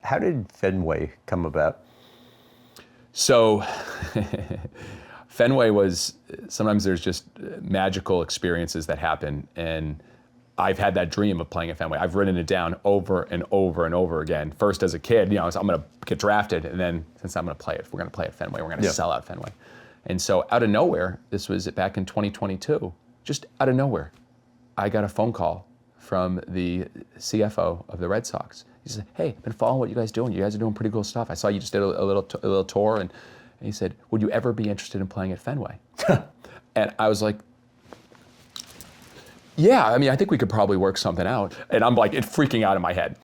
How did Fenway come about? So Fenway was, sometimes there's just magical experiences that happen, and I've had that dream of playing at Fenway. I've written it down over and over and over again. First as a kid, I'm going to get drafted, and then since I'm going to play it, we're going to play at Fenway, we're going to sell out Fenway. And so out of nowhere, this was back in 2022, just out of nowhere, I got a phone call from the CFO of the Red Sox. He said, "Hey, I've been following what you guys are doing. You guys are doing pretty cool stuff. I saw you just did a little tour," and he said, "Would you ever be interested in playing at Fenway?" And I was like, "Yeah, I mean, I think we could probably work something out." And I'm like, it's freaking out in my head.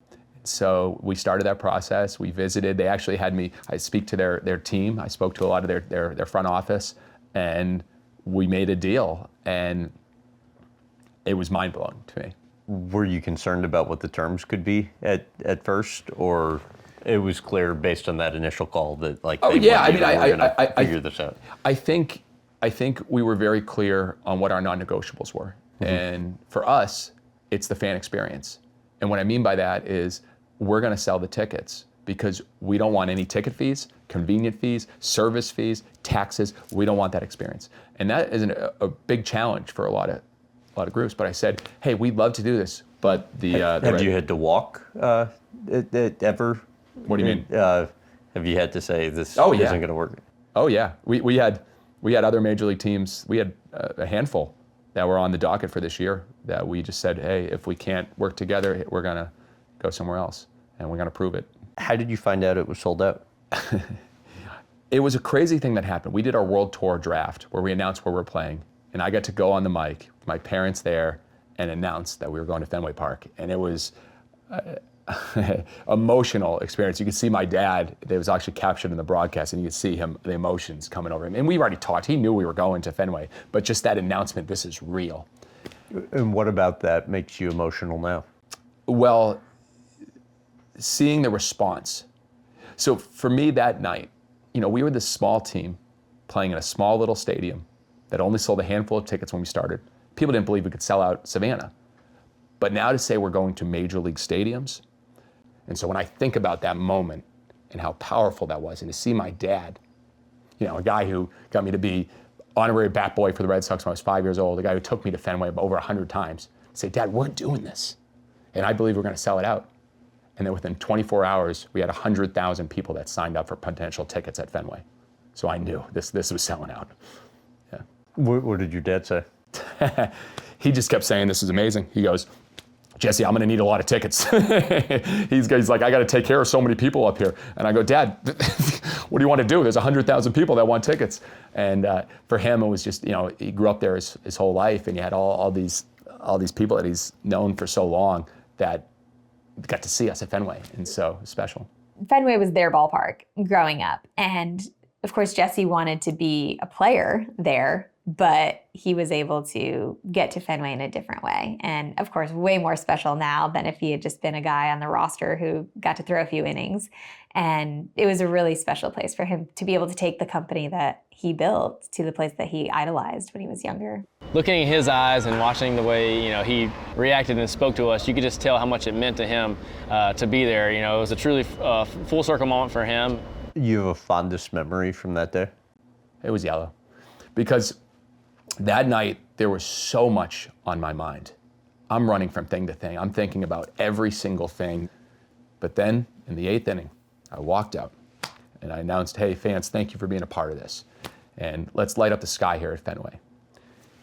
So we started that process. We visited. They actually had me, I speak to their team. I spoke to a lot of their front office, and we made a deal. And it was mind-blowing to me. Were you concerned about what the terms could be at first, or it was clear based on that initial call that figure this out? I think we were very clear on what our non-negotiables were. Mm-hmm. And for us, it's the fan experience. And what I mean by that is we're going to sell the tickets because we don't want any ticket fees, convenient fees, service fees, taxes. We don't want that experience. And that is a big challenge for a lot of groups. But I said, hey, we'd love to do this, but have you had to walk ever? What do you mean? Have you had to say this isn't going to work? Oh yeah, we had other major league teams. We had a handful that were on the docket for this year that we just said, hey, if we can't work together, we're gonna go somewhere else, and we're gonna prove it. How did you find out it was sold out? It was a crazy thing that happened. We did our World Tour draft where we announced where we're playing, and I got to go on the mic with my parents there and announce that we were going to Fenway Park, and it was emotional experience. You could see my dad, it was actually captured in the broadcast, and you could see him, the emotions coming over him. And we already talked, he knew we were going to Fenway, but just that announcement, this is real. And what about that makes you emotional now? Well, seeing the response. So for me that night, we were this small team playing in a small little stadium that only sold a handful of tickets when we started. People didn't believe we could sell out Savannah. But now to say we're going to major league stadiums, and so when I think about that moment and how powerful that was, and to see my dad, a guy who got me to be honorary bat boy for the Red Sox when I was 5 years old, the guy who took me to Fenway over 100 times, say, Dad, we're doing this. And I believe we're going to sell it out. And then within 24 hours, we had 100,000 people that signed up for potential tickets at Fenway. So I knew this was selling out. Yeah. What did your dad say? He just kept saying, this is amazing. He goes, Jesse, I'm going to need a lot of tickets. He's like, I got to take care of so many people up here. And I go, Dad, what do you want to do? There's 100,000 people that want tickets. And for him, it was just, he grew up there his whole life, and he had all these people that he's known for so long that got to see us at Fenway. And so special. Fenway was their ballpark growing up. And of course, Jesse wanted to be a player there, but he was able to get to Fenway in a different way. And of course, way more special now than if he had just been a guy on the roster who got to throw a few innings. And it was a really special place for him to be able to take the company that he built to the place that he idolized when he was younger. Looking at his eyes and watching the way he reacted and spoke to us, you could just tell how much it meant to him to be there. It was a truly full circle moment for him. You have a fondest memory from that day? It was yellow. Because that night, there was so much on my mind. I'm running from thing to thing. I'm thinking about every single thing. But then, in the 8th inning, I walked out and I announced, hey, fans, thank you for being a part of this. And let's light up the sky here at Fenway.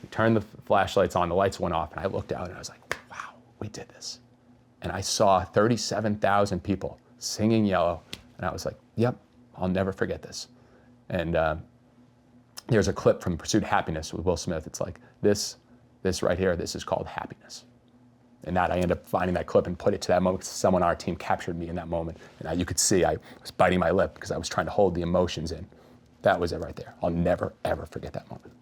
We turned the flashlights on, the lights went off, and I looked out and I was like, wow, we did this. And I saw 37,000 people singing Yellow, and I was like, yep, I'll never forget this. And there's a clip from Pursuit of Happiness with Will Smith. It's like, this right here, this is called happiness. And that I ended up finding that clip and put it to that moment because someone on our team captured me in that moment. And you could see I was biting my lip because I was trying to hold the emotions in. That was it right there. I'll never, ever forget that moment.